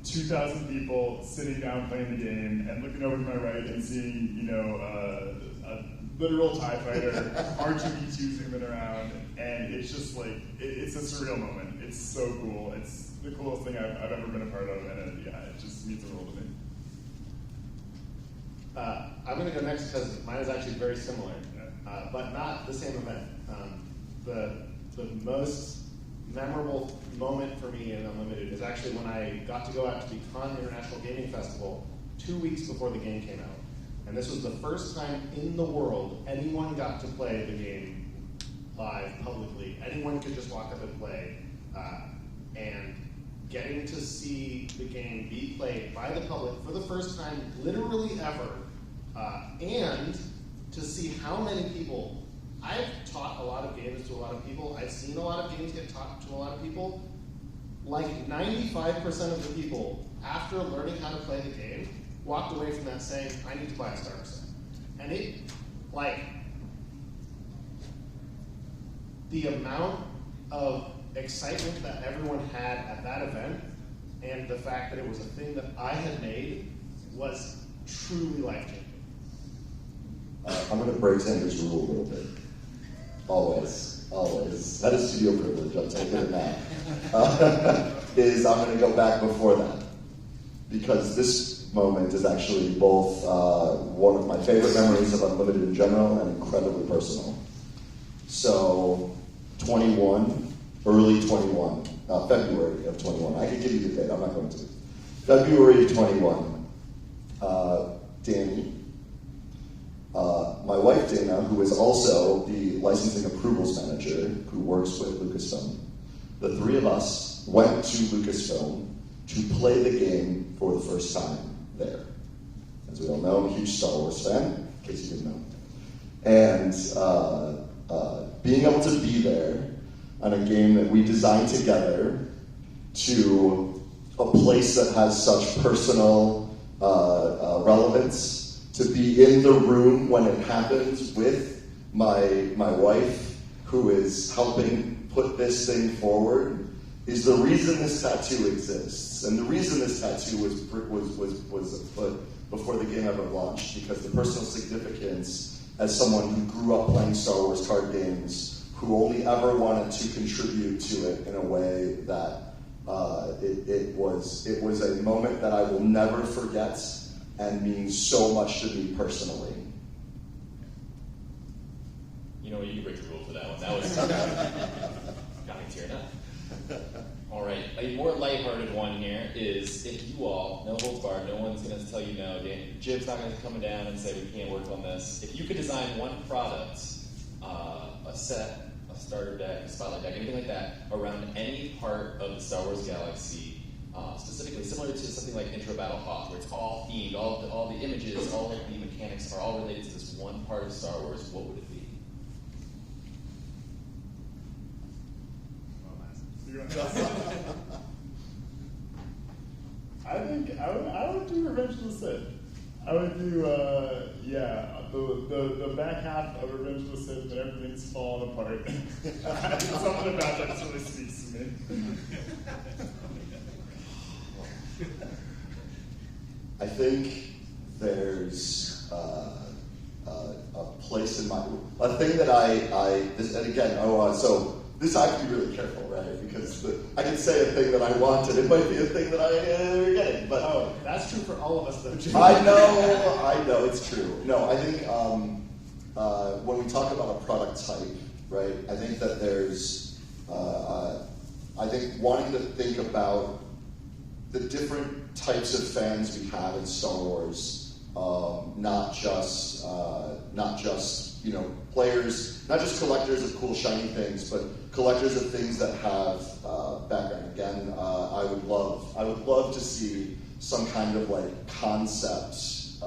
2,000 people sitting down playing the game, and looking over to my right and seeing, a literal TIE fighter, R2-D2 zooming around, and it's just like, it's a surreal moment. It's so cool. It's the coolest thing I've ever been a part of, and it just means the world to me. I'm going to go next because mine is actually very similar, but not the same event. The most memorable moment for me in Unlimited is actually when I got to go out to the Cannes International Gaming Festival 2 weeks before the game came out. And this was the first time in the world anyone got to play the game live, publicly. Anyone could just walk up and play. And getting to see the game be played by the public for the first time, literally ever, and to see how many people. I've taught a lot of games to a lot of people. I've seen a lot of games get taught to a lot of people. Like 95% of the people, after learning how to play the game, walked away from that saying, I need to buy a starter set. And the amount of excitement that everyone had at that event, and the fact that it was a thing that I had made, was truly life-changing. I'm going to break Xander's rule a little bit. Always. That is studio privilege, I'm taking it now. I'm going to go back before that. Because this moment is actually both one of my favorite memories of Unlimited in general and incredibly personal. So, early 21, February of 21. I can give you the date, I'm not going to. February of 21, Danny, my wife Dana, who is also the licensing approvals manager who works with Lucasfilm, the three of us went to Lucasfilm to play the game for the first time there. As we all know, I'm a huge Star Wars fan, in case you didn't know. And being able to be there on a game that we designed together to a place that has such personal relevance, to be in the room when it happens with my wife, who is helping put this thing forward, is the reason this tattoo exists. And the reason this tattoo was put before the game ever launched, because the personal significance as someone who grew up playing Star Wars card games, who only ever wanted to contribute to it in a way that it was a moment that I will never forget and means so much to me personally. You know what, you can break the rule for that one. That was got me tearing up. All right, a more lighthearted one here is, if you all, no holds barred, no one's going to tell you no, Jim's not going to come down and say we can't work on this. If you could design one product, a set, a starter deck, a spotlight deck, anything like that, around any part of the Star Wars galaxy, specifically similar to something like Intro Battle Hoth, where it's all themed, all the images, all of the mechanics are all related to this one part of Star Wars, what would it be? I think I would do Revenge of the Sith. I would do Yeah, the back half of Revenge of the Sith, when everything's falling apart. Something about that really speaks to me. I think there's a place in a thing that and again, so this I have to be really careful, right? Because I can say a thing that I want, and it might be a thing that I'm getting. But that's true for all of us, though, Jim. I know, it's true. No, I think when we talk about a product type, right? I think that there's, I think wanting to think about the different types of fans we have in Star Wars, not just players, not just collectors of cool shiny things, but collectors of things that have background. Again, I would love to see some kind of like concept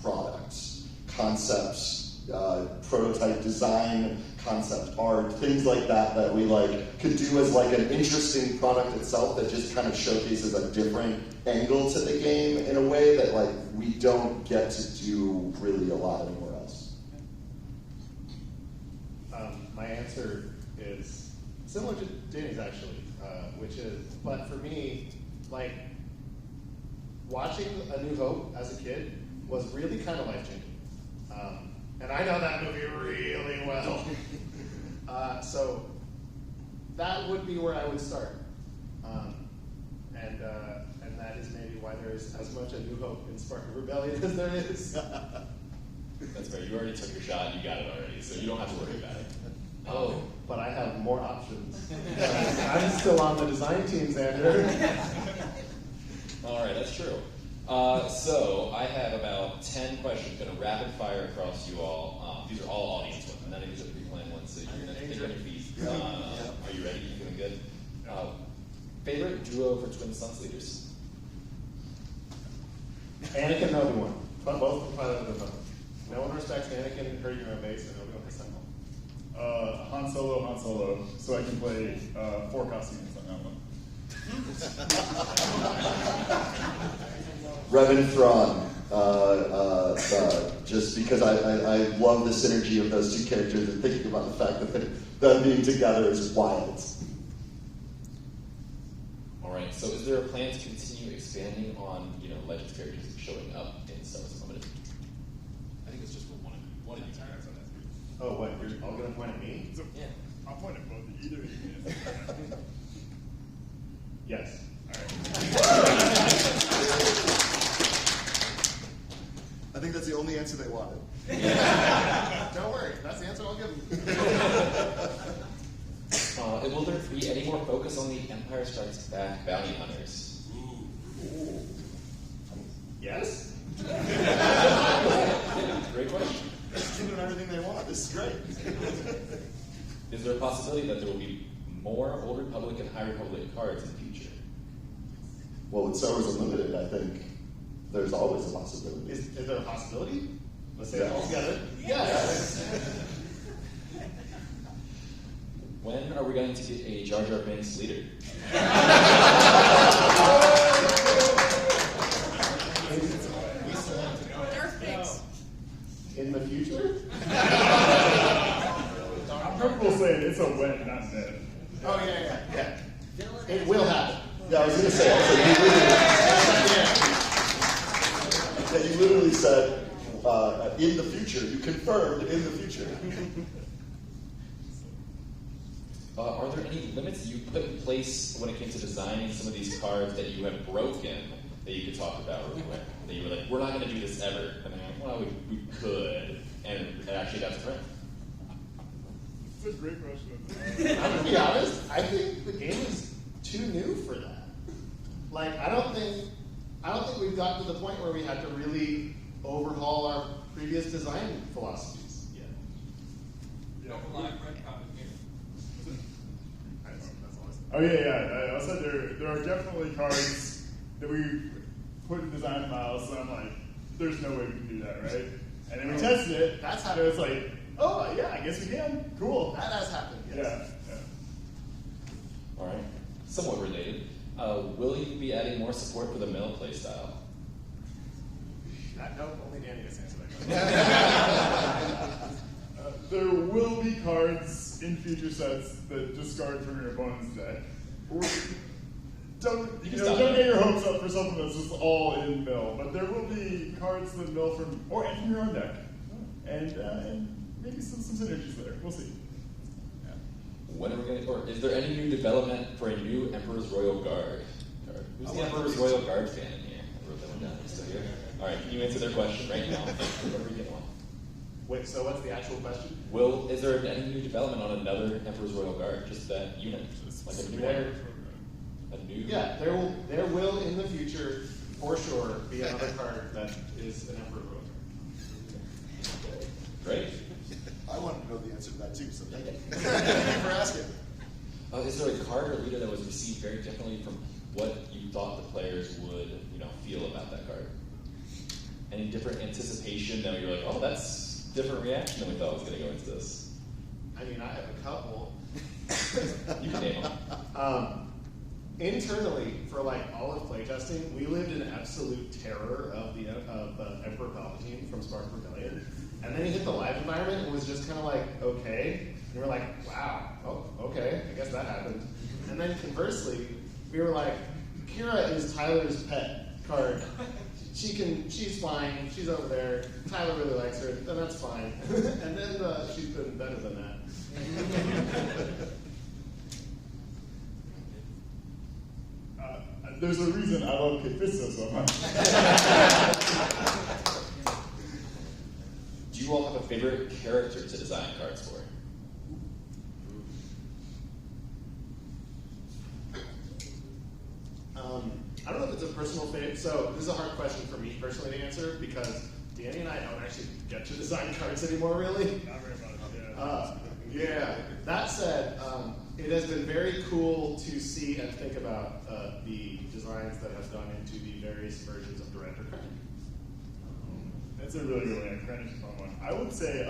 products, concepts, prototype design, concept art, things like that we like could do as like an interesting product itself that just kind of showcases a different angle to the game in a way that like we don't get to do really a lot anywhere else. My answer is similar to Danny's actually, which is, but for me, like watching A New Hope as a kid was really kind of life-changing. And I know that movie really well. So that would be where I would start. And that is maybe why there is as much A New Hope in Spark of Rebellion as there is. That's fair. You already took your shot. You got it already, so you don't have to worry about it. Oh, but I have more options. I'm still on the design team, Xander. All right, that's true. So I have about 10 questions, going to rapid fire across you all. These are all audience ones. None of these are pre-planned ones, so you're going to think on your feet. Are you ready? You feeling good? Favorite duo for Twin Suns leaders? Anakin and Obi-Wan. Both from Twilight of the Republic. No one respects Anakin, heard your own base, and Obi-Wan has Han Solo, so I can play 4 costumes on that one. Revan Thrawn, just because I love the synergy of those two characters and thinking about the fact that them being together is wild. All right. So, is there a plan to continue expanding on Legends characters showing up in Star Wars Unlimited? I think it's just for one of you guys on that. Oh, what? You're all going to point at me? Yeah. I'll point at both of you. Either of you. Yes. I think that's the only answer they wanted. Don't worry, that's the answer I'll give them. Will there be any more focus on the Empire Strikes Back bounty hunters? Ooh. Yes? Great question. Just give them everything they want. This is great. Is there a possibility that there will be more Old Republic and High Republic cards in the future? Well, with Star Wars Unlimited, I think there's always a possibility. Is there a possibility? Let's say Yes. it all together. Yes! When are we going to get a Jar Jar Binks leader? In the future? I'm comfortable saying it's a when, not dead. Oh, yeah. It will happen. Yeah, I was going to say, you literally said, in the future. You confirmed in the future. Are there any limits you put in place when it came to designing some of these cards that you have broken that you could talk about real quick? That you were like, we're not going to do this ever. And then you're like, well, we could. And it actually got to print. It's a great question. I'm going to be honest, I think the game is too new for that. Like, I don't think we've gotten to the point where we had to really overhaul our previous design philosophies yet. No live red copy here. Oh yeah. I said there are definitely cards that we put in design files, and I'm like, there's no way we can do that, right? And then we tested it. That's how it's like, oh yeah, I guess we can. Cool. That has happened, yes. Yeah. All right. Somewhat related. Will you be adding more support for the mill play style? Nope, only Danny gets to answer that question. There will be cards in future sets that discard from your opponent's deck. Don't get your hopes up for something that's just all in mill, but there will be cards that mill from your own deck, and maybe some synergies there. We'll see. Yeah. When are we going to? Or is there any new development for a new Emperor's Royal Guard? Who's the Emperor's Royal Guard fan in here? I wrote that one down. Still here? All right. Can you answer their question right now? Whoever you get one. Wait. So what's the actual question? Is there any new development on another Emperor's Royal Guard? Just that unit, like a new one. Yeah, there will in the future, for sure, be another card that is an Emperor Royal Guard. Great. I wanted to know the answer to that too, so thank you. Thank you for asking. Is there a card or leader that was received very differently from what you thought the players would, feel about that card? Any different anticipation that you're like, oh, that's different reaction than we thought was going to go into this? I mean, I have a couple. You can name them. Internally, for all of playtesting, we lived in absolute terror of Emperor Palpatine from Spartan Rebellion. And then he hit the live environment and was just kind of okay. And we were like, wow, oh, okay, I guess that happened. And then conversely, we were like, Kira is Tyler's pet card. She's fine, she's over there, Tyler really likes her, then that's fine. And then she's been better than that. There's a reason I love Kid Fisto so much. Do you all have a favorite character to design cards for? I don't know if it's a personal favorite. So this is a hard question for me personally to answer because Danny and I don't actually get to design cards anymore, really. Not very much, yeah. That said, it has been very cool to see and think about the designs that have gone into the various versions of Durant or Krennic. That's a really good one. Krennic's a fun one. I would say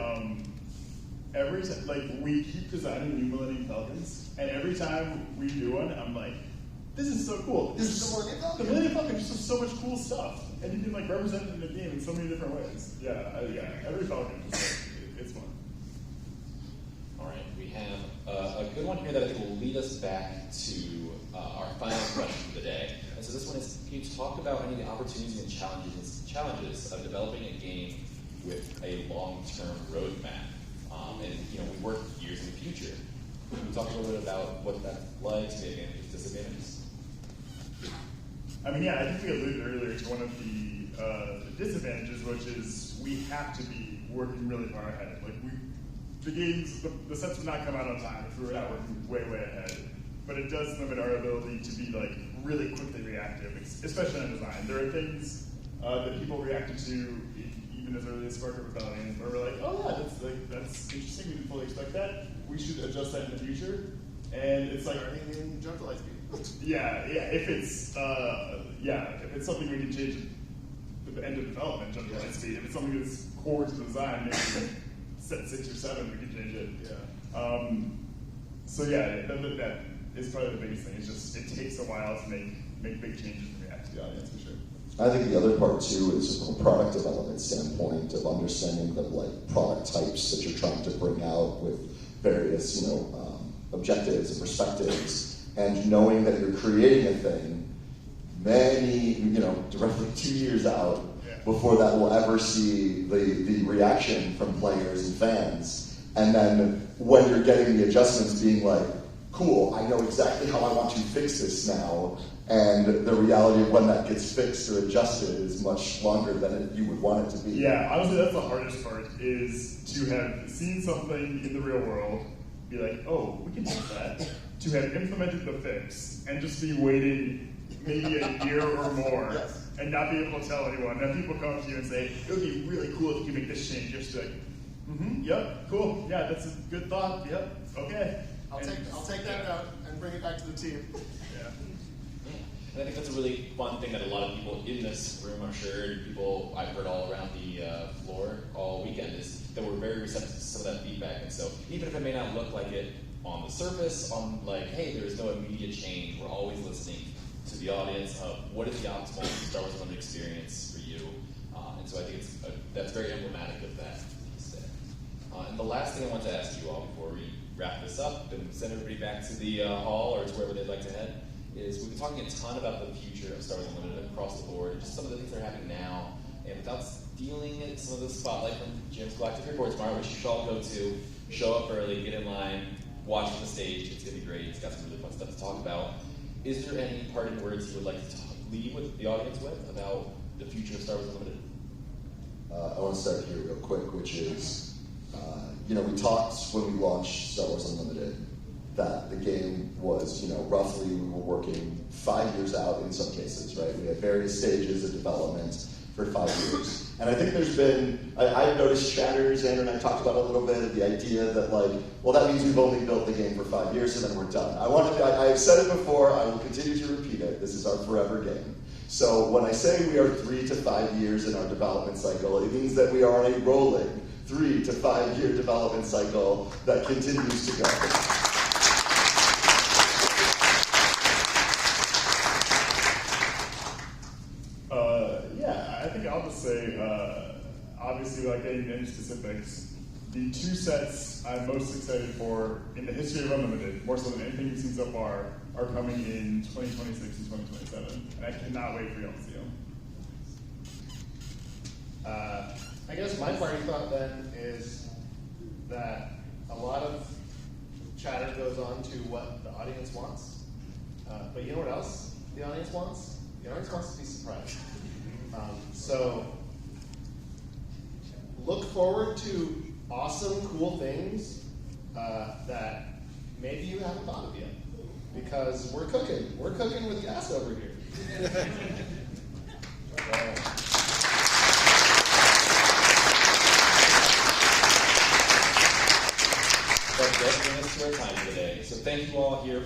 every time, we keep designing new Millennium Falcons, and every time we do one, I'm like, this is so cool. This is the Millennium Falcon? The Millennium Falcon just has so much cool stuff, and you can represent it in the game in so many different ways. Yeah, every Falcon is it's fun. All right, we have a good one here that I think will lead us back to our final question of the day. And so this one is, can you talk about any of the opportunities and challenges of developing a game with a long-term roadmap? And we work years in the future. Can you talk a little bit about what that's like, advantages, disadvantages? I mean, I think we alluded earlier to one of the disadvantages, which is we have to be working really far ahead. The sets would not come out on time if we were not working way ahead. But it does limit our ability to be really quickly reactive, especially on design. There are things that people reacted to even as early as Spartan Rebellion, where we're like, oh yeah, that's interesting. We didn't fully expect that. We should adjust that in the future. And it's Starting in Jungle Lightspeed. If it's something we can change at the end of development, Jungle Lightspeed. If it's something that's core to the design, maybe set 6 or 7, we can change it. That is probably the biggest thing. It's just it takes a while to make big changes and react to the audience for sure. I think the other part too is from a product development standpoint of understanding the product types that you're trying to bring out with various objectives and perspectives, and knowing that you're creating a thing directly 2 years out before that will ever see the reaction from players and fans, and then when you're getting the adjustments being like, cool, I know exactly how I want to fix this now, and the reality of when that gets fixed or adjusted is much longer than you would want it to be. Yeah, honestly, that's the hardest part, is to have seen something in the real world, be like, oh, we can do that, to have implemented the fix, and just be waiting maybe a year or more, and not be able to tell anyone. Then people come to you and say, it would be really cool if you could make this change. You're just like, yep, cool, yeah, that's a good thought, yep, okay. I'll take that note and bring it back to the team. And I think that's a really fun thing that a lot of people in this room, I'm sure, and people I've heard all around the floor all weekend, is that we're very receptive to some of that feedback. And so even if it may not look like it on the surface, hey, there's no immediate change, we're always listening to the audience of what is the optimal Star Wars Unlimited experience for you. And so I think that's very emblematic of that piece there. And the last thing I want to ask you all before we wrap this up and send everybody back to the hall or to wherever they'd like to head is we've been talking a ton about the future of Star Wars Unlimited across the board, just some of the things that are happening now, and without stealing some of the spotlight from Jim's Galactic Report tomorrow, which you should all go to, show up early, get in line, watch the stage, it's going to be great, it's got some really fun stuff to talk about. Is there any parting words you would like to leave with the audience with about the future of Star Wars Unlimited? I want to start here real quick, which is, we talked when we launched Star Wars Unlimited that the game was, roughly we were working 5 years out in some cases, right? We had various stages of development for 5 years. And I think there's been, I've noticed chatter, Xander and I talked about it a little bit, the idea that that means we've only built the game for 5 years and then we're done. I've said it before, I will continue to repeat it, this is our forever game. So when I say we are 3 to 5 years in our development cycle, it means that we are on a rolling 3 to 5 year development cycle that continues to go. I think I'll just say, obviously without getting into specifics, the 2 sets I'm most excited for in the history of Unlimited, more so than anything we've seen so far, are coming in 2026 and 2027. And I cannot wait for y'all to see them. I guess my parting thought then is that a lot of chatter goes on to what the audience wants. But you know what else the audience wants? The audience wants to be surprised. So look forward to awesome, cool things that maybe you haven't thought of yet. Because we're cooking. We're cooking with gas over here. That does bring us to our time today. So thank you all here